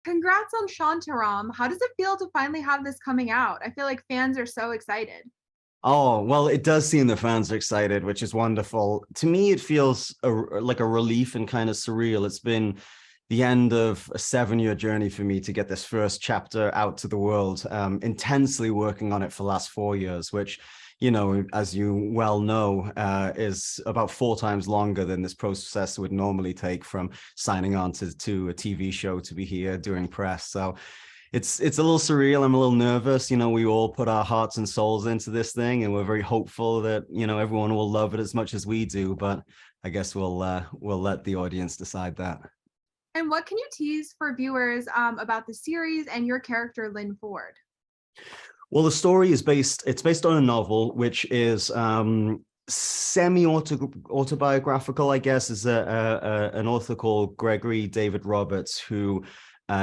Congrats on Shantaram. How does it feel to finally have this coming out? I feel like fans are so excited. Oh, well, it does seem the fans are excited, which is wonderful. To me, it feels like a relief and kind of surreal. It's been the end of a 7-year journey for me to get this first chapter out to the world, intensely working on it for the last 4 years, which, as you well know, is about 4 times longer than this process would normally take from signing on to a TV show to be here doing press. So it's a little surreal. I'm a little nervous. We all put our hearts and souls into this thing, and we're very hopeful that everyone will love it as much as we do. But I guess we'll let the audience decide that. And what can you tease for viewers about the series and your character, Lynn Ford? Well, the story is based on a novel, which is semi-autobiographical, I guess. Is an author called Gregory David Roberts, who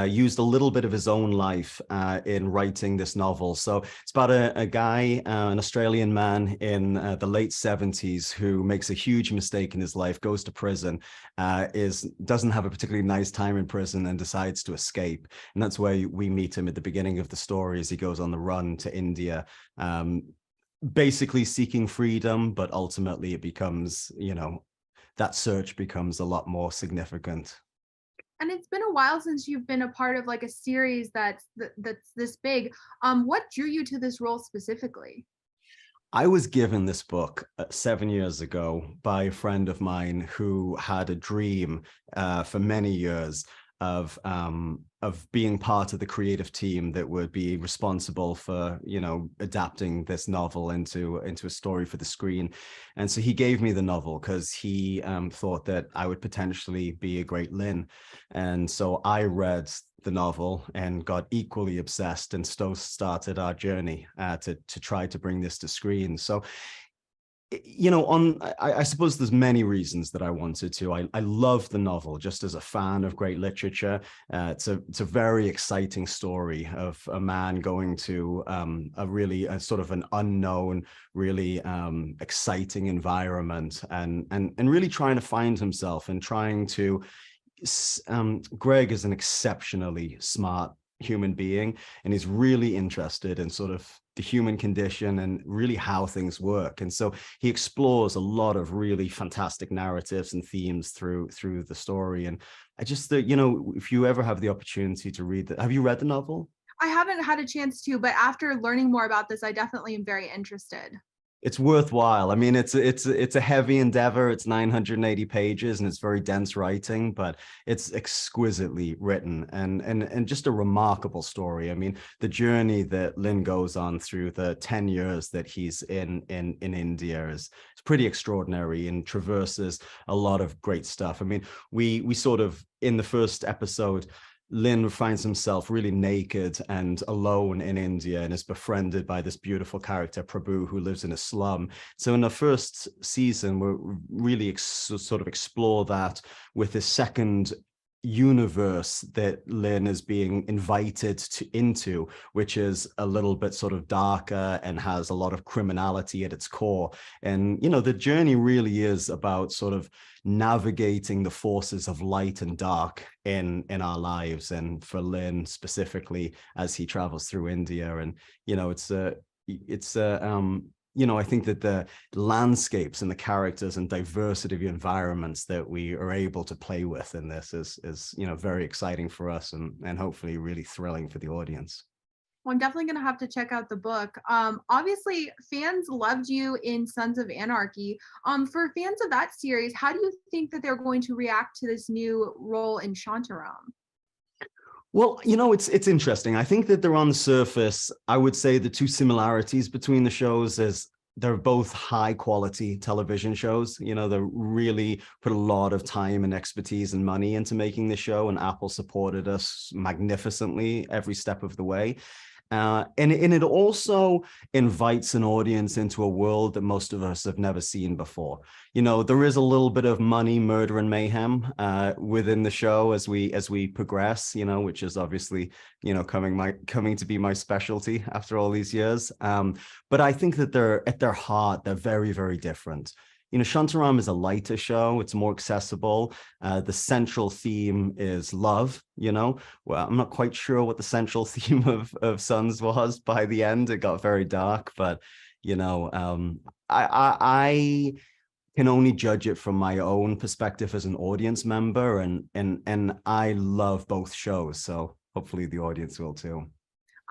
used a little bit of his own life in writing this novel. So it's about a guy, an Australian man in the late 70s, who makes a huge mistake in his life, goes to prison, doesn't have a particularly nice time in prison, and decides to escape. And that's where we meet him at the beginning of the story, as he goes on the run to India, basically seeking freedom. But ultimately it becomes, that search becomes a lot more significant. And it's been a while since you've been a part of like a series that's this big. What drew you to this role specifically? I was given this book 7 years ago by a friend of mine who had a dream for many years of being part of the creative team that would be responsible for adapting this novel into a story for the screen. And so he gave me the novel because he thought that I would potentially be a great Lynn. And so I read the novel and got equally obsessed, and so started our journey to try to bring this to screen. So I suppose there's many reasons that I wanted to. I love the novel just as a fan of great literature. It's a very exciting story of a man going to a sort of an unknown, really exciting environment, and really trying to find himself, and trying to Greg is an exceptionally smart human being, and he's really interested in sort of the human condition and really how things work. And so he explores a lot of really fantastic narratives and themes through the story. And I just thought, if you ever have the opportunity to read that, have you read the novel? I haven't had a chance to, but after learning more about this, I definitely am very interested. It's worthwhile. I mean, it's a heavy endeavor. It's 980 pages, and it's very dense writing, but it's exquisitely written, and just a remarkable story. I mean, the journey that Lynn goes on through the 10 years that he's in India is pretty extraordinary, and traverses a lot of great stuff. I mean, we sort of, in the first episode, Lynn finds himself really naked and alone in India, and is befriended by this beautiful character, Prabhu, who lives in a slum. So in the first season, we really sort of explore that with this second universe that Lynn is being invited into, which is a little bit sort of darker and has a lot of criminality at its core. And, the journey really is about sort of navigating the forces of light and dark in our lives. And for Lynn specifically, as he travels through India, and, I think that the landscapes and the characters and diversity of environments that we are able to play with in this is very exciting for us, and hopefully really thrilling for the audience. Well, I'm definitely going to have to check out the book. Obviously, fans loved you in Sons of Anarchy. For fans of that series, how do you think that they're going to react to this new role in Shantaram? Well, it's interesting. I think that they're on the surface. I would say the two similarities between the shows is they're both high quality television shows. They really put a lot of time and expertise and money into making the show, and Apple supported us magnificently every step of the way. And it also invites an audience into a world that most of us have never seen before. There is a little bit of money, murder, and mayhem within the show as we progress, which is obviously, coming to be my specialty after all these years. But I think that they're at their heart, they're very, very different. Shantaram is a lighter show. It's more accessible. The central theme is love, Well, I'm not quite sure what the central theme of Sons was by the end. It got very dark, but, I can only judge it from my own perspective as an audience member, and I love both shows, so hopefully the audience will too.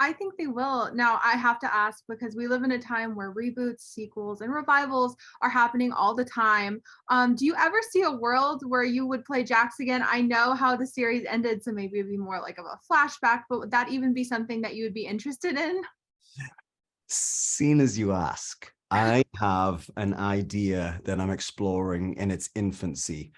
I think they will. Now, I have to ask because we live in a time where reboots, sequels, and revivals are happening all the time. Do you ever see a world where you would play Jax again? I know how the series ended, so maybe it'd be more like of a flashback, but would that even be something that you would be interested in? Seen as you ask, I have an idea that I'm exploring in its infancy,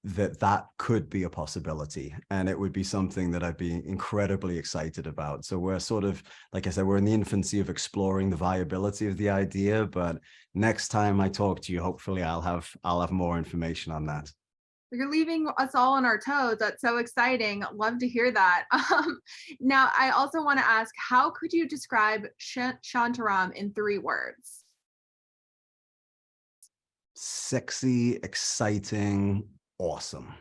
that could be a possibility, and it would be something that I'd be incredibly excited about. So we're sort of, like I said, we're in the infancy of exploring the viability of the idea, but next time I talk to you, hopefully I'll have more information on that. You're leaving us all on our toes. That's so exciting. Love to hear that. Now, I also want to ask, how could you describe Shantaram in 3 words? Sexy, exciting, awesome.